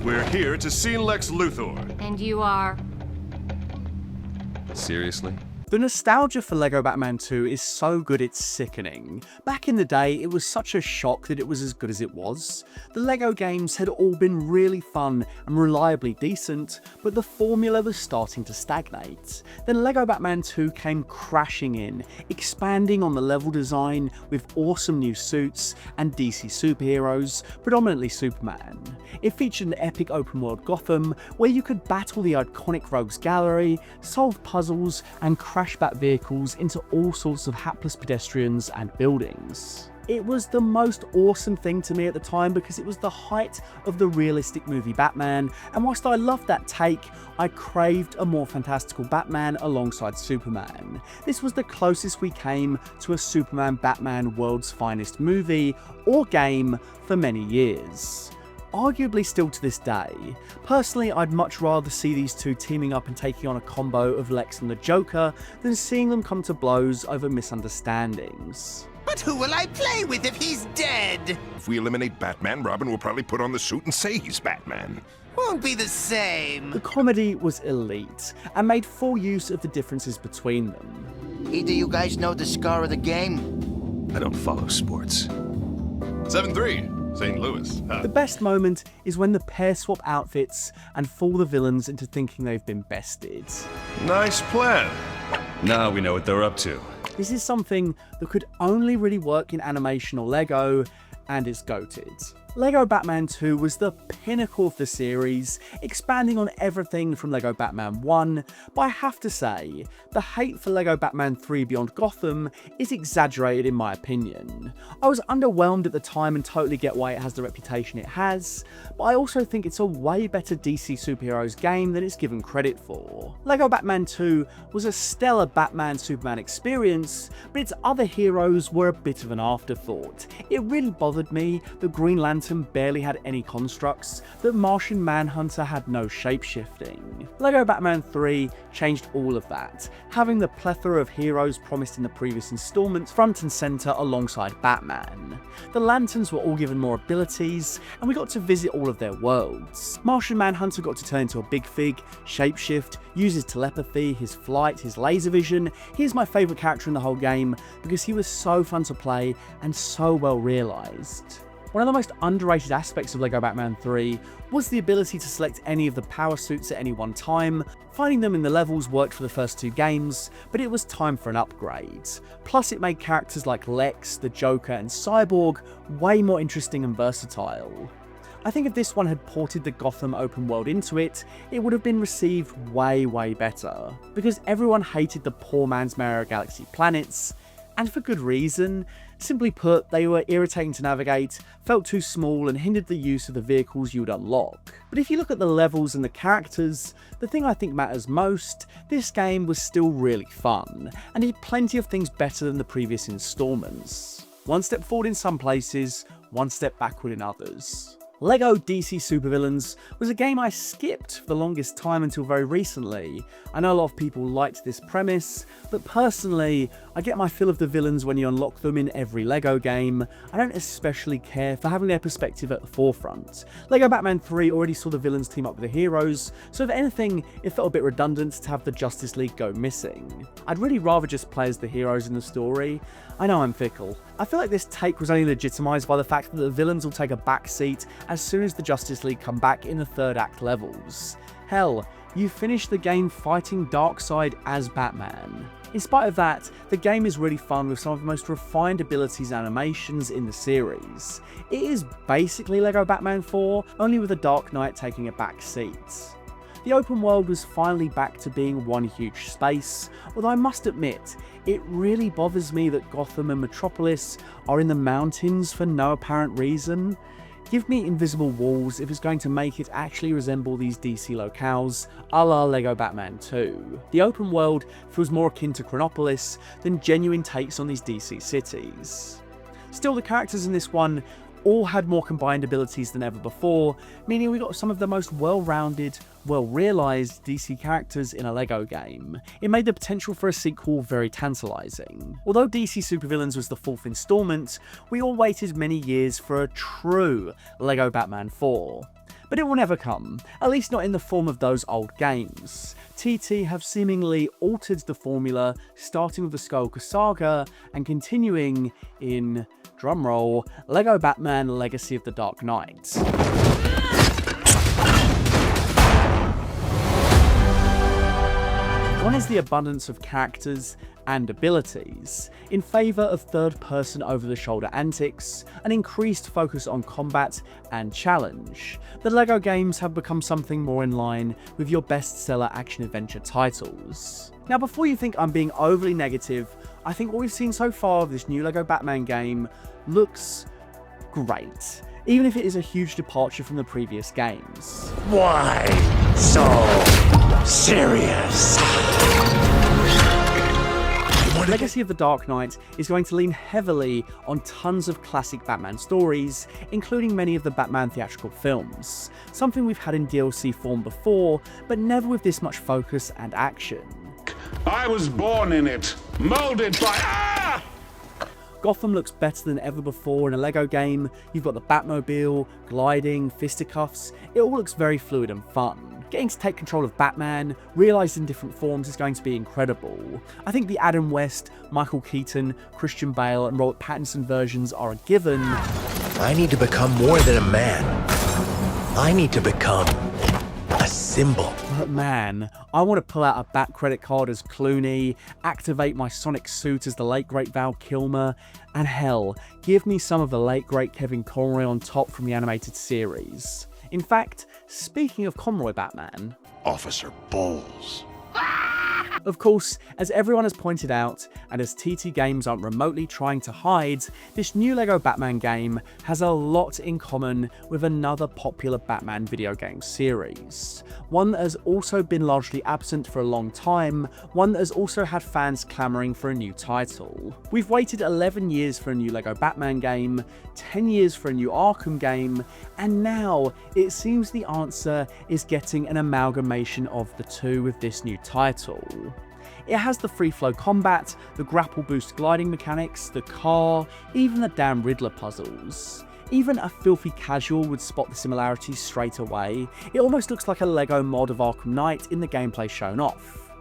We're here to see Lex Luthor. And you are? Seriously? The nostalgia for LEGO Batman 2 is so good it's sickening. Back in the day, it was such a shock that it was as good as it was. The LEGO games had all been really fun and reliably decent, but the formula was starting to stagnate. Then LEGO Batman 2 came crashing in, expanding on the level design with awesome new suits and DC superheroes, predominantly Superman. It featured an epic open world Gotham where you could battle the iconic Rogues Gallery, solve puzzles, and crash bat vehicles into all sorts of hapless pedestrians and buildings. It was the most awesome thing to me at the time because it was the height of the realistic movie Batman, and whilst I loved that take, I craved a more fantastical Batman alongside Superman. This was the closest we came to a Superman-Batman world's finest movie or game for many years. Arguably still to this day. Personally, I'd much rather see these two teaming up and taking on a combo of Lex and the Joker than seeing them come to blows over misunderstandings. But who will I play with if he's dead? If we eliminate Batman, Robin will probably put on the suit and say he's Batman. Won't be the same. The comedy was elite and made full use of the differences between them. Either you guys know the score of the game? I don't follow sports. 7-3. St. Louis. The best moment is when the pair swap outfits and fool the villains into thinking they've been bested. Nice plan. Now we know what they're up to. This is something that could only really work in animation or LEGO, and it's goated. LEGO Batman 2 was the pinnacle of the series, expanding on everything from LEGO Batman 1, but I have to say, the hate for LEGO Batman 3 Beyond Gotham is exaggerated in my opinion. I was underwhelmed at the time and totally get why it has the reputation it has, but I also think it's a way better DC superheroes game than it's given credit for. LEGO Batman 2 was a stellar Batman-Superman experience, but its other heroes were a bit of an afterthought. It really bothered me that Green Lantern barely had any constructs, that Martian Manhunter had no shapeshifting. LEGO Batman 3 changed all of that, having the plethora of heroes promised in the previous installments front and centre alongside Batman. The Lanterns were all given more abilities, and we got to visit all of their worlds. Martian Manhunter got to turn into a big fig, shapeshift, use his telepathy, his flight, his laser vision. He's my favourite character in the whole game because he was so fun to play and so well realised. One of the most underrated aspects of LEGO Batman 3 was the ability to select any of the power suits at any one time. Finding them in the levels worked for the first two games, but it was time for an upgrade. Plus it made characters like Lex, the Joker and Cyborg way more interesting and versatile. I think if this one had ported the Gotham open world into it, it would have been received way better. Because everyone hated the poor man's Mario Galaxy planets, and for good reason. Simply put, they were irritating to navigate, felt too small and hindered the use of the vehicles you would unlock. But if you look at the levels and the characters, the thing I think matters most, this game was still really fun, and did plenty of things better than the previous installments. One step forward in some places, one step backward in others. LEGO DC Supervillains was a game I skipped for the longest time until very recently. I know a lot of people liked this premise, but personally, I get my fill of the villains when you unlock them in every LEGO game. I don't especially care for having their perspective at the forefront. LEGO Batman 3 already saw the villains team up with the heroes, so if anything, it felt a bit redundant to have the Justice League go missing. I'd really rather just play as the heroes in the story. I know I'm fickle. I feel like this take was only legitimised by the fact that the villains will take a back seat as soon as the Justice League come back in the third act levels. Hell, you finish the game fighting Darkseid as Batman. In spite of that, the game is really fun with some of the most refined abilities and animations in the series. It is basically LEGO Batman 4, only with the Dark Knight taking a back seat. The open world was finally back to being one huge space, although I must admit, it really bothers me that Gotham and Metropolis are in the mountains for no apparent reason. Give me invisible walls if it's going to make it actually resemble these DC locales, a la LEGO Batman 2. The open world feels more akin to Chronopolis than genuine takes on these DC cities. Still, the characters in this one all had more combined abilities than ever before, meaning we got some of the most well-rounded, well-realised DC characters in a LEGO game. It made the potential for a sequel very tantalising. Although DC Supervillains was the fourth instalment, we all waited many years for a true LEGO Batman 4. But it will never come, at least not in the form of those old games. TT have seemingly altered the formula, starting with the Skywalker Saga and continuing in, drumroll, LEGO Batman Legacy of the Dark Knight. One is the abundance of characters and abilities, in favour of third-person over-the-shoulder antics, an increased focus on combat and challenge. The LEGO games have become something more in line with your bestseller action-adventure titles. Now, before you think I'm being overly negative, I think what we've seen so far of this new LEGO Batman game looks great, even if it is a huge departure from the previous games. Why so serious? Legacy of the Dark Knight is going to lean heavily on tons of classic Batman stories, including many of the Batman theatrical films, something we've had in DLC form before, but never with this much focus and action. I was born in it, molded by... Gotham looks better than ever before in a LEGO game. You've got the Batmobile, gliding, fisticuffs. It all looks very fluid and fun. Getting to take control of Batman, realised in different forms, is going to be incredible. I think the Adam West, Michael Keaton, Christian Bale and Robert Pattinson versions are a given. I need to become more than a man. I need to become a symbol. But man, I want to pull out a Bat credit card as Clooney, activate my Sonic suit as the late great Val Kilmer, and hell, give me some of the late great Kevin Conroy on top from the animated series. In fact, speaking of Conroy Batman, Officer Bowles. of course, as everyone has pointed out, and as TT Games aren't remotely trying to hide, this new LEGO Batman game has a lot in common with another popular Batman video game series. One that has also been largely absent for a long time, one that has also had fans clamouring for a new title. We've waited 11 years for a new LEGO Batman game, 10 years for a new Arkham game, and now it seems the answer is getting an amalgamation of the two with this new title. It has the free flow combat, the grapple boost gliding mechanics, the car, even the damn Riddler puzzles. Even a filthy casual would spot the similarities straight away. It almost looks like a LEGO mod of Arkham Knight in the gameplay shown off.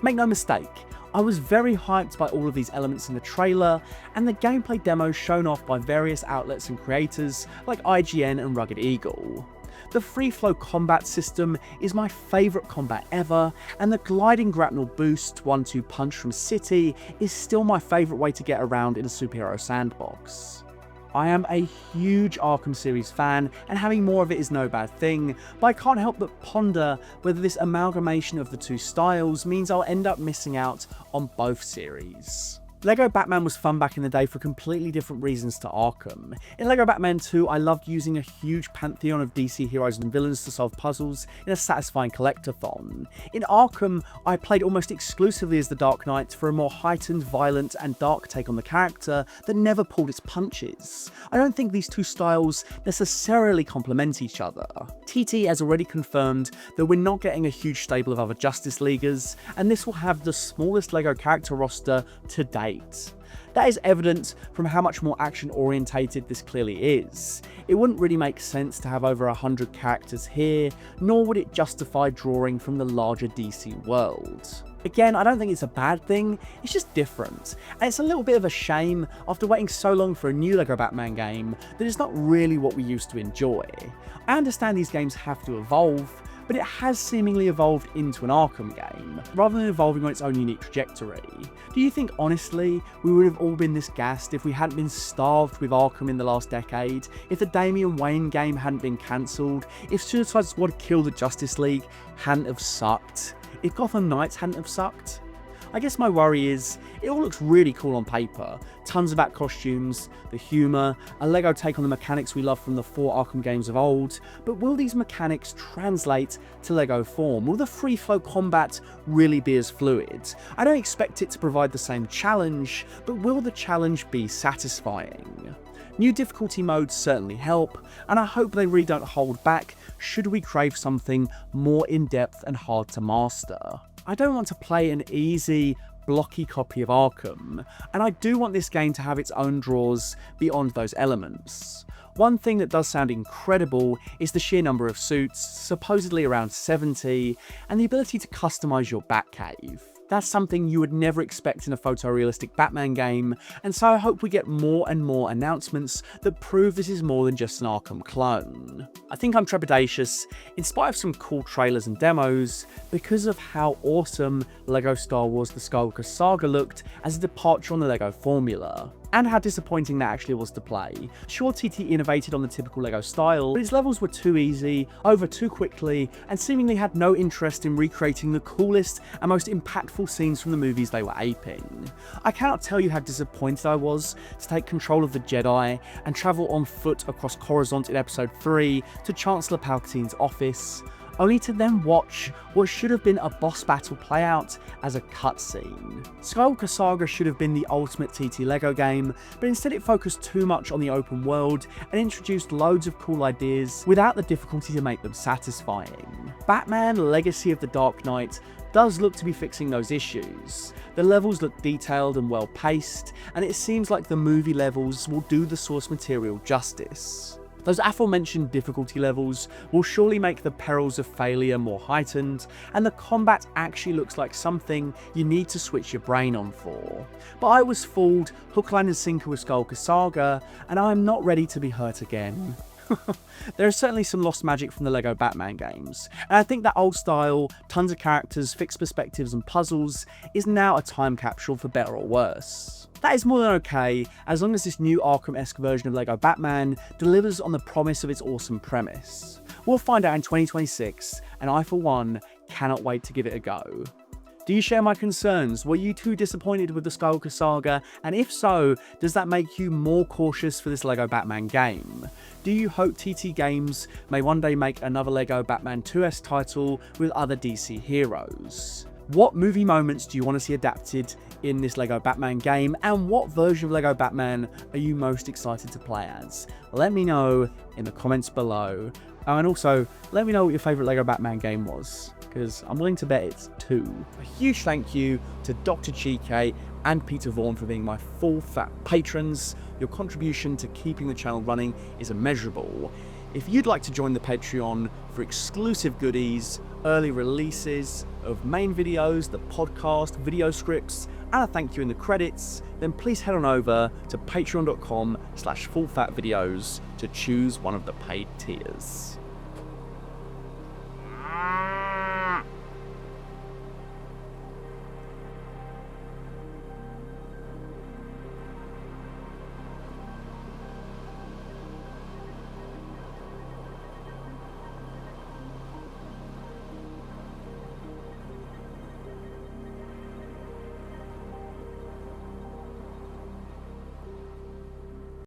Make no mistake, I was very hyped by all of these elements in the trailer, and the gameplay demos shown off by various outlets and creators like IGN and Rugged Eagle. The free flow combat system is my favourite combat ever, and the gliding grapnel boost 1-2 punch from City is still my favourite way to get around in a superhero sandbox. I am a huge Arkham series fan, and having more of it is no bad thing, but I can't help but ponder whether this amalgamation of the two styles means I'll end up missing out on both series. LEGO Batman was fun back in the day for completely different reasons to Arkham. In LEGO Batman 2, I loved using a huge pantheon of DC heroes and villains to solve puzzles in a satisfying collectathon. In Arkham, I played almost exclusively as the Dark Knight for a more heightened, violent, and dark take on the character that never pulled its punches. I don't think these two styles necessarily complement each other. TT has already confirmed that we're not getting a huge stable of other Justice Leaguers, and this will have the smallest LEGO character roster to date. That is evident from how much more action orientated this clearly is. It wouldn't really make sense to have over 100 characters here, nor would it justify drawing from the larger DC world. Again, I don't think it's a bad thing, it's just different, and it's a little bit of a shame after waiting so long for a new LEGO Batman game that it's not really what we used to enjoy. I understand these games have to evolve, but it has seemingly evolved into an Arkham game, rather than evolving on its own unique trajectory. Do you think, honestly, we would have all been this gassed if we hadn't been starved with Arkham in the last decade, if the Damian Wayne game hadn't been cancelled, if Suicide Squad Kill the Justice League hadn't have sucked, if Gotham Knights hadn't have sucked? I guess my worry is, it all looks really cool on paper. Tons of Bat costumes, the humour, a LEGO take on the mechanics we love from the 4 Arkham games of old, but will these mechanics translate to LEGO form? Will the free flow combat really be as fluid? I don't expect it to provide the same challenge, but will the challenge be satisfying? New difficulty modes certainly help, and I hope they really don't hold back should we crave something more in-depth and hard to master. I don't want to play an easy, blocky copy of Arkham, and I do want this game to have its own draws beyond those elements. One thing that does sound incredible is the sheer number of suits, supposedly around 70, and the ability to customize your Batcave. That's something you would never expect in a photorealistic Batman game, and so I hope we get more and more announcements that prove this is more than just an Arkham clone. I think I'm trepidatious, in spite of some cool trailers and demos, because of how awesome LEGO Star Wars The Skywalker Saga looked as a departure on the LEGO formula, and how disappointing that actually was to play. Sure, TT innovated on the typical LEGO style, but its levels were too easy, over too quickly, and seemingly had no interest in recreating the coolest and most impactful scenes from the movies they were aping. I cannot tell you how disappointed I was to take control of the Jedi and travel on foot across Coruscant in Episode 3 to Chancellor Palpatine's office, only to then watch what should have been a boss battle play out as a cutscene. Skywalker Saga should have been the ultimate TT LEGO game, but instead it focused too much on the open world and introduced loads of cool ideas without the difficulty to make them satisfying. Batman Legacy of the Dark Knight does look to be fixing those issues. The levels look detailed and well paced, and it seems like the movie levels will do the source material justice. Those aforementioned difficulty levels will surely make the perils of failure more heightened, and the combat actually looks like something you need to switch your brain on for. But I was fooled hook, line and sinker with Skywalker Saga, and I am not ready to be hurt again. There is certainly some lost magic from the LEGO Batman games, and I think that old style, tons of characters, fixed perspectives and puzzles is now a time capsule for better or worse. That is more than okay, as long as this new Arkham-esque version of LEGO Batman delivers on the promise of its awesome premise. We'll find out in 2026, and I for one cannot wait to give it a go. Do you share my concerns? Were you too disappointed with the Skywalker Saga? And if so, does that make you more cautious for this LEGO Batman game? Do you hope TT Games may one day make another LEGO Batman 2S title with other DC heroes? What movie moments do you want to see adapted in this LEGO Batman game, and what version of LEGO Batman are you most excited to play as? Let me know in the comments below. And also, let me know what your favourite LEGO Batman game was, because I'm willing to bet it's 2. A huge thank you to Dr. Chike and Peter Vaughan for being my full fat patrons. Your contribution to keeping the channel running is immeasurable. If you'd like to join the Patreon for exclusive goodies, early releases of main videos, the podcast, video scripts, and a thank you in the credits, then please head on over to patreon.com/fullfatvideos to choose one of the paid tiers.